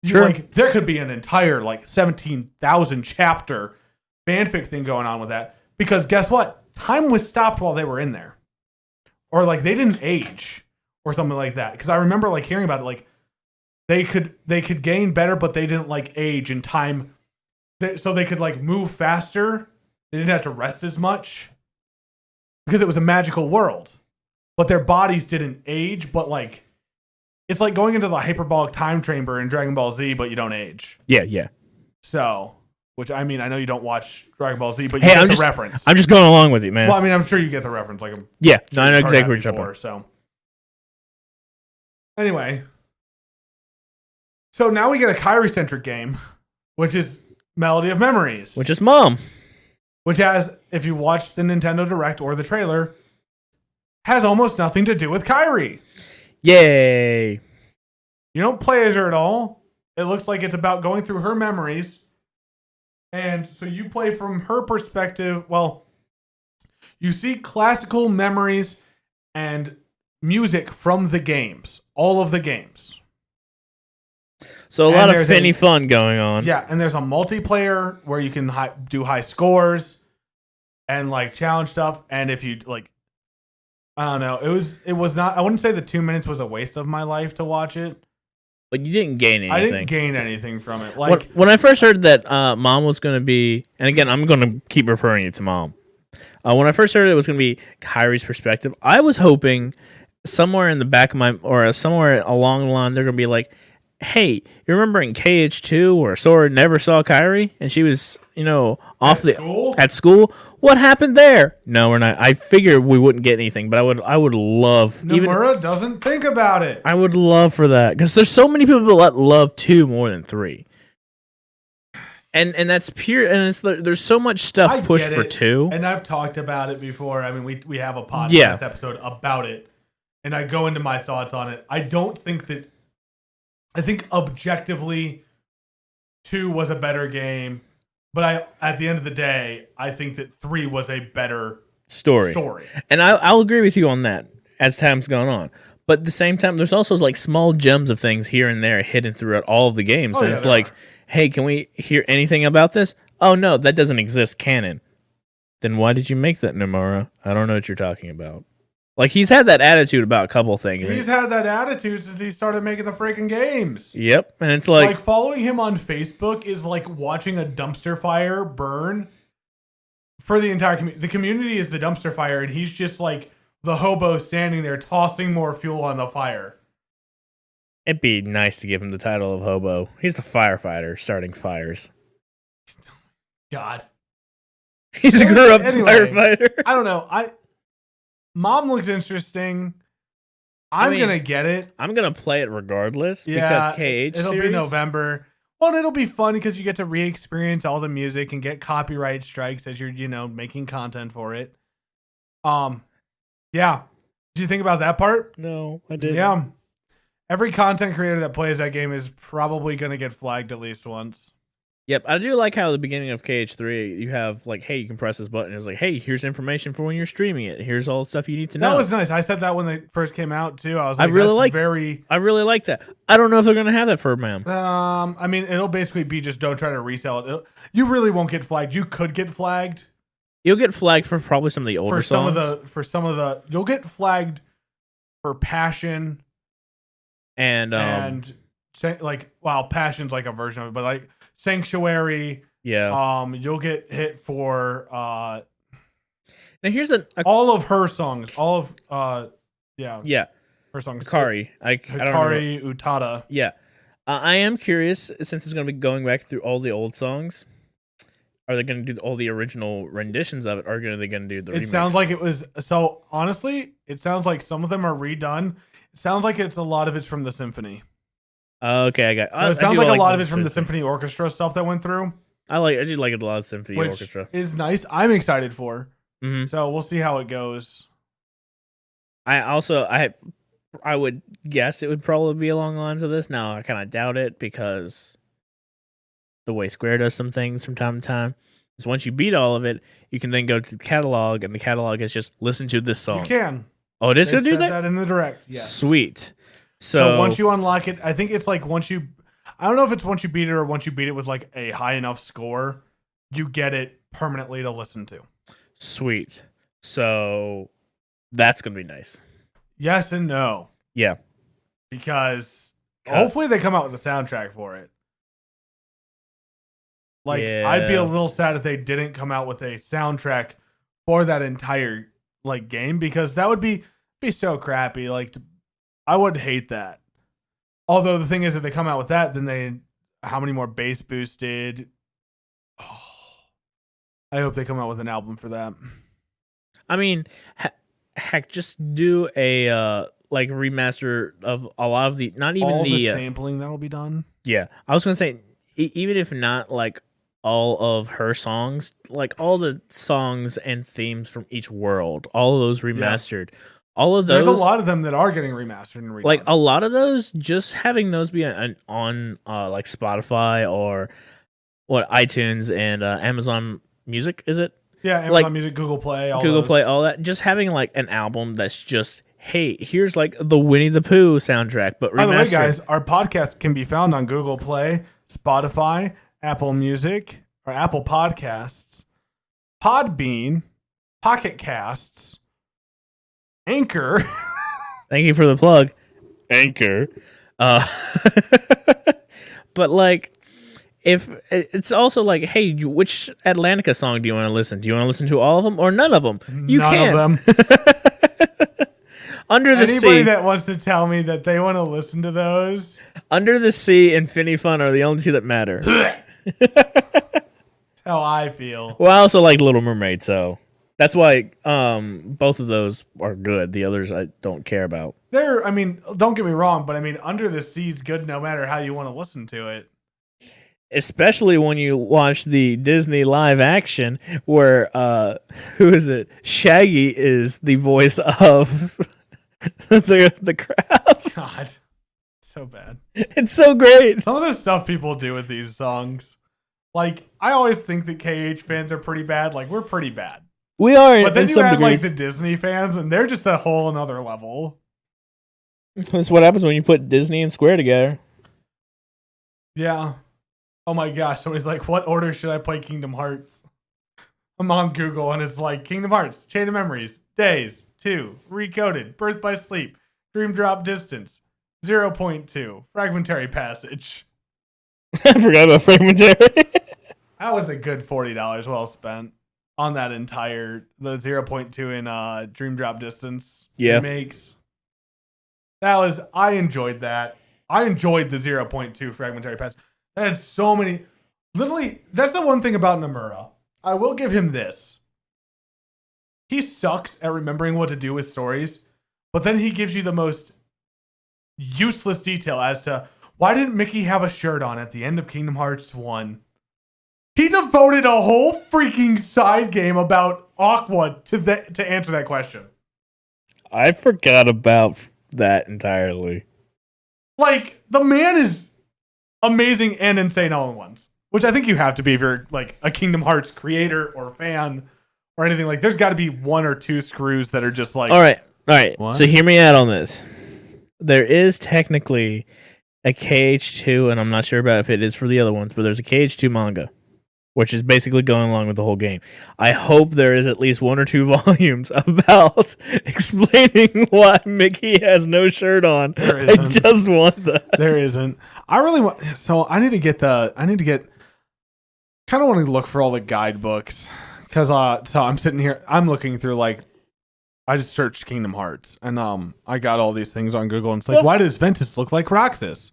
Sure. Like, there could be an entire, like, 17,000 chapter fanfic thing going on with that. Because guess what? Time was stopped while they were in there. Or, like, they didn't age or something like that. Because I remember, like, hearing about it, like, they could gain better, but they didn't, like, age in time. So they could, like, move faster. They didn't have to rest as much. Because it was a magical world. But their bodies didn't age, but, like, it's like going into the hyperbolic time chamber in Dragon Ball Z, but you don't age. Yeah. So, which, I mean, I know you don't watch Dragon Ball Z, but you get the reference. I'm just going along with you, man. Well, I mean, I'm sure you get the reference. Like, yeah, no, I know exactly what you're talking about. So, anyway. So now we get a Kairi-centric game, which is Melody of Memories. Which is MoM. Which has, if you watch the Nintendo Direct or the trailer, has almost nothing to do with Kairi. Yay. You don't play as her at all. It looks like it's about going through her memories. And so you play from her perspective. Well, you see classical memories and music from the games. All of the games. So a lot of finny fun going on. Yeah, and there's a multiplayer where you can do high scores and, like, challenge stuff. And if you, like, I don't know. It was not. I wouldn't say the 2 minutes was a waste of my life to watch it. But you didn't gain anything. I didn't gain anything from it. Like, when I first heard that MoM was going to be, and again, I'm going to keep referring it to MoM. When I first heard it was going to be Kairi's perspective, I was hoping somewhere in the back of my, or somewhere along the line, they're going to be like, hey, you remember in KH2 where Sora never saw Kairi and she was, at school? What happened there? No, we're not. I figured we wouldn't get anything, but I would love. Nomura doesn't think about it. I would love for that because there's so many people that love 2 more than 3, and that's pure. And there's so much stuff pushed for 2. And I've talked about it before. I mean, we have a podcast episode about it, and I go into my thoughts on it. I don't think that. I think objectively, 2 was a better game. But at the end of the day, I think that 3 was a better story. And I'll agree with you on that as time's gone on. But at the same time, there's also, like, small gems of things here and there hidden throughout all of the games. And it's like, hey, can we hear anything about this? Oh, no, that doesn't exist canon. Then why did you make that, Nomura? I don't know what you're talking about. Like, he's had that attitude about a couple things. He's had that attitude since he started making the freaking games. Yep, and it's like following him on Facebook is like watching a dumpster fire burn for the entire community. The community is the dumpster fire, and he's just like the hobo standing there tossing more fuel on the fire. It'd be nice to give him the title of hobo. He's the firefighter starting fires. God. He's a grown-up firefighter. I don't know. MoM looks interesting. I'm gonna get it. I'm gonna play it regardless because KH it'll be November. Well, and it'll be fun because you get to re-experience all the music and get copyright strikes as you're, making content for it. Yeah. Did you think about that part? No, I didn't. Yeah. Every content creator that plays that game is probably gonna get flagged at least once. Yep, I do like how at the beginning of KH3, you have, like, hey, you can press this button. It's like, hey, here's information for when you're streaming it. Here's all the stuff you need to know. That was nice. I said that when they first came out, too. I really like that. I don't know if they're going to have that for MoM. I mean, it'll basically be just don't try to resell it. You really won't get flagged. You could get flagged. You'll get flagged for probably some of the older songs. You'll get flagged for Passion. And Passion's like a version of it, but like Sanctuary. Yeah. You'll get hit for now here's all of her songs. All of Yeah. Her song's Hikari. I don't know. Hikari Utada. Yeah. I am curious, since it's going to be going back through all the old songs. Are they going to do all the original renditions of it, or are they going to do the remix? It sounds like it was... So, honestly, it sounds like some of them are redone. It sounds like it's a lot of it's from the symphony. Okay, I got it. So it sounds like a lot of it's from the symphony orchestra stuff that went through. I do like a lot of symphony orchestra. Is nice. I'm excited for. Mm-hmm. So we'll see how it goes. I would guess it would probably be along the lines of this. Now I kind of doubt it because the way Square does some things from time to time is once you beat all of it, you can then go to the catalog, and the catalog is just listen to this song. You can. Oh, it is going to do that in the direct. Yeah. Sweet. So once you unlock it, I think it's like once you... I don't know if it's once you beat it or once you beat it with like a high enough score, you get it permanently to listen to. Sweet. So that's going to be nice. Yes and no. Yeah. Because hopefully they come out with a soundtrack for it. Like, I'd be a little sad if they didn't come out with a soundtrack for that entire like game, because that would be so crappy. Like, I would hate that. Although the thing is, if they come out with that, then how many more bass boosted? Oh, I hope they come out with an album for that. I mean, heck, just do a like remaster of a lot of the, not even all the sampling that will be done. Yeah, I was gonna say, even if not like all of her songs, like all the songs and themes from each world, all of those remastered. Yeah. All of those. There's a lot of them that are getting remastered and redone. Like a lot of those, just having those be on like Spotify or iTunes and Amazon Music, is it? Yeah, Amazon Music, Google Play, Play, all that. Just having like an album that's just, hey, here's like the Winnie the Pooh soundtrack, but remastered. By the way, guys, our podcast can be found on Google Play, Spotify, Apple Music, or Apple Podcasts, Podbean, Pocket Casts, Anchor. Thank you for the plug. Anchor. But like, if it's also like, hey, which Atlantica song do you want to listen? Do you want to listen to all of them or none of them? None of them. Under the Sea. Anybody that wants to tell me that they want to listen to those. Under the Sea and Finny Fun are the only two that matter. That's how I feel. Well, I also like Little Mermaid, so that's why both of those are good. The others I don't care about. I mean, don't get me wrong, but I mean, Under the Sea is good no matter how you want to listen to it. Especially when you watch the Disney live action where, who is it? Shaggy is the voice of the crab. God, so bad. It's so great. Some of the stuff people do with these songs. Like, I always think that KH fans are pretty bad. Like, we're pretty bad. We are, but then you add like the Disney fans, and they're just a whole another level. That's what happens when you put Disney and Square together. Yeah. Oh my gosh, somebody's like, what order should I play Kingdom Hearts? I'm on Google, and it's like, Kingdom Hearts, Chain of Memories, Days, 2, Recoded, Birth by Sleep, Dream Drop Distance, 0.2, Fragmentary Passage. I forgot about Fragmentary. That was a good $40 well spent on that entire, the 0.2 in Dream Drop Distance remakes. I enjoyed that. I enjoyed the 0.2 Fragmentary Passage. That had so many, literally, that's the one thing about Nomura. I will give him this. He sucks at remembering what to do with stories, but then he gives you the most useless detail as to why didn't Mickey have a shirt on at the end of Kingdom Hearts 1? He devoted a whole freaking side game about Aqua to answer that question. I forgot about that entirely. Like, the man is amazing and insane all at once, which I think you have to be if you're like a Kingdom Hearts creator or fan or anything. Like, there's got to be one or two screws that are just like, all right. What? So hear me out on this. There is technically a KH2, and I'm not sure about if it is for the other ones, but there's a KH2 manga, which is basically going along with the whole game. I hope there is at least one or two volumes about explaining why Mickey has no shirt on. I just want that. There isn't. I really want. So I need to get. Kind of want to look for all the guidebooks because so I'm sitting here. I'm looking through like I just searched Kingdom Hearts, and I got all these things on Google, and it's like, why does Ventus look like Roxas?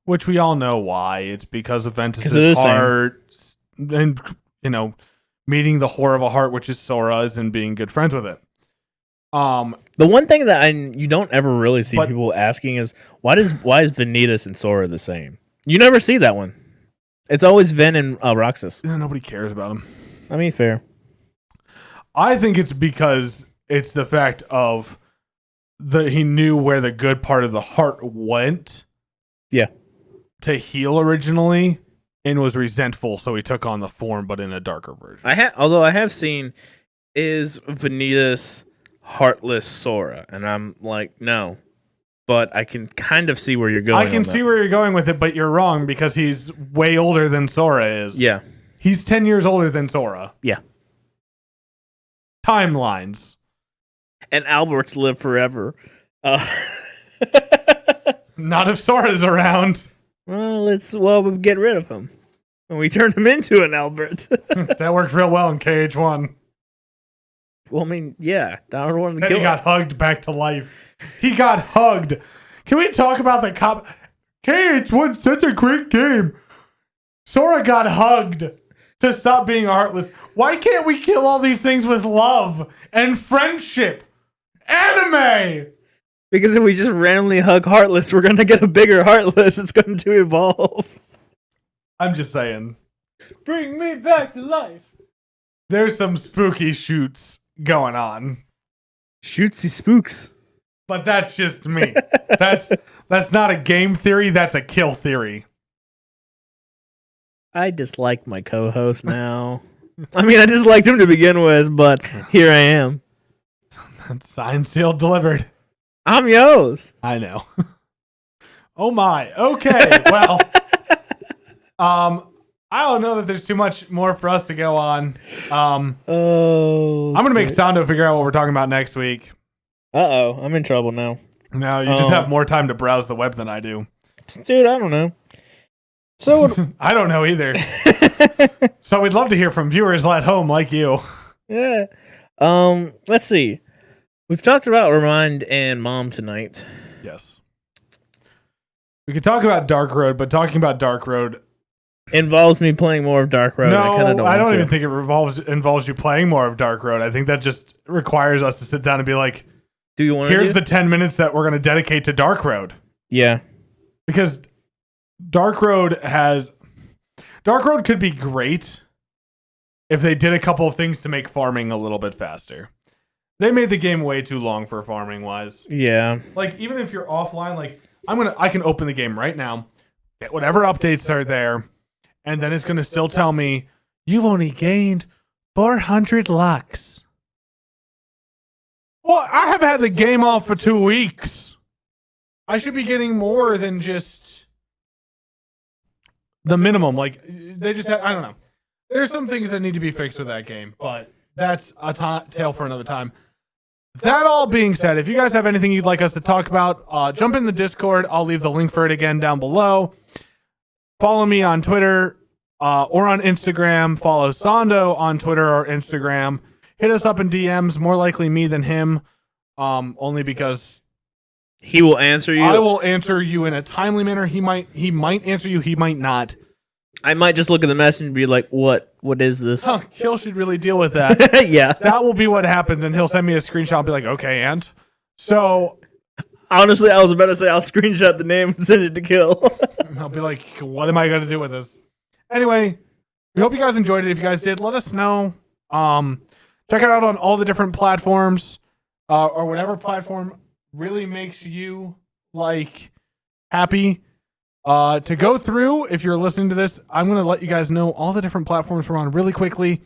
Which we all know why. It's because of Ventus's heart, and meeting the whore of a heart, which is Sora's, and being good friends with it. The one thing that you don't ever really see people asking is why is Vanitas and Sora the same? You never see that one. It's always Ven and Roxas. Nobody cares about him. I mean, fair. I think it's because it's the fact of he knew where the good part of the heart went. Yeah. To heal originally, and was resentful, so he took on the form, but in a darker version. Although I have seen, is Vanitas heartless Sora, and I'm like, no. But I can kind of see where you're going. I can see where you're going with it, but you're wrong because he's way older than Sora is. Yeah. He's 10 years older than Sora. Yeah. Timelines. And Alberts live forever. Not if Sora's around. Well, we get rid of him. And we turn him into an Albert. That worked real well in KH1. Well, I mean, yeah. I don't want to kill him. He got hugged back to life. He got hugged. Can we talk about the cop? KH1's such a great game. Sora got hugged to stop being heartless. Why can't we kill all these things with love and friendship? Anime! Because if we just randomly hug Heartless, we're going to get a bigger Heartless. It's going to evolve. I'm just saying. Bring me back to life. There's some spooky shoots going on. Shootsy spooks. But that's just me. That's not a game theory. That's a kill theory. I dislike my co-host now. I mean, I disliked him to begin with, but here I am. That's signed, sealed, delivered. I'm yours. I know. Oh my. Okay. Well, I don't know that there's too much more for us to go on. I'm gonna make Soundo figure out what we're talking about next week. Uh-oh, I'm in trouble now. No, you just have more time to browse the web than I do. Dude, I don't know. So I don't know either. So we'd love to hear from viewers at home like you. Yeah. Let's see. We've talked about Remind and MoM tonight. Yes. We could talk about Dark Road, but talking about Dark Road involves me playing more of Dark Road. No, I don't even think it involves you playing more of Dark Road. I think that just requires us to sit down and be like, do you want here's the 10 minutes that we're going to dedicate to Dark Road. Yeah. Because Dark Road could be great if they did a couple of things to make farming a little bit faster. They made the game way too long for farming wise. Yeah. Like even if you're offline, like I can open the game right now, get whatever updates are there, and then it's going to still tell me you've only gained 400 lux. Well, I have had the game off for 2 weeks. I should be getting more than just the minimum. Like they just I don't know. There's some things that need to be fixed with that game, but that's a tale for another time. That all being said, if you guys have anything you'd like us to talk about, jump in the Discord. I'll leave the link for it again down below. Follow me on Twitter or on Instagram. Follow Soundo on Twitter or Instagram. Hit us up in DMs, more likely me than him, only because he will answer you. I will answer you in a timely manner. He might answer you, he might not. I might just look at the message and be like, what is this? Kill should really deal with that. Yeah. That will be what happens, and he'll send me a screenshot. I'll be like, okay, and? So... Honestly, I was about to say I'll screenshot the name and send it to Kill. I'll be like, what am I going to do with this? Anyway, we hope you guys enjoyed it. If you guys did, let us know. Check it out on all the different platforms, or whatever platform really makes you, like, happy. To go through, if you're listening to this, I'm going to let you guys know all the different platforms we're on really quickly,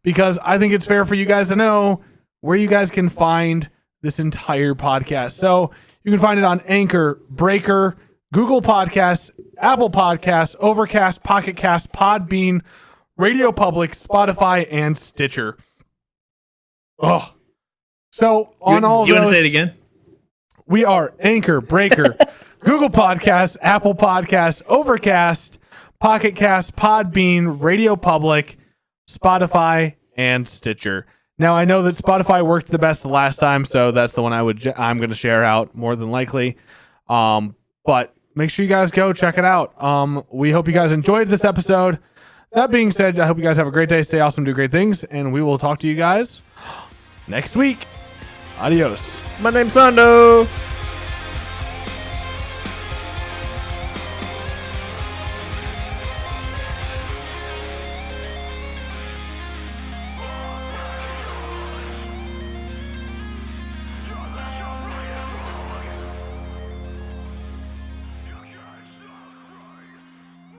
because I think it's fair for you guys to know where you guys can find this entire podcast. So you can find it on Anchor, Breaker, Google Podcasts, Apple Podcasts, Overcast, Pocket Cast, Podbean, Radio Public, Spotify, and Stitcher. Oh, so on all do you those, want to say it again? We are Anchor, Breaker, Google Podcasts, Apple Podcasts, Overcast, Pocket Cast, Podbean, Radio Public, Spotify, and Stitcher. Now I know that Spotify worked the best the last time, so that's the one I'm going to share out more than likely. But make sure you guys go check it out. We hope you guys enjoyed this episode. That being said, I hope you guys have a great day. Stay awesome, do great things, and we will talk to you guys next week. Adios. My name's Sando.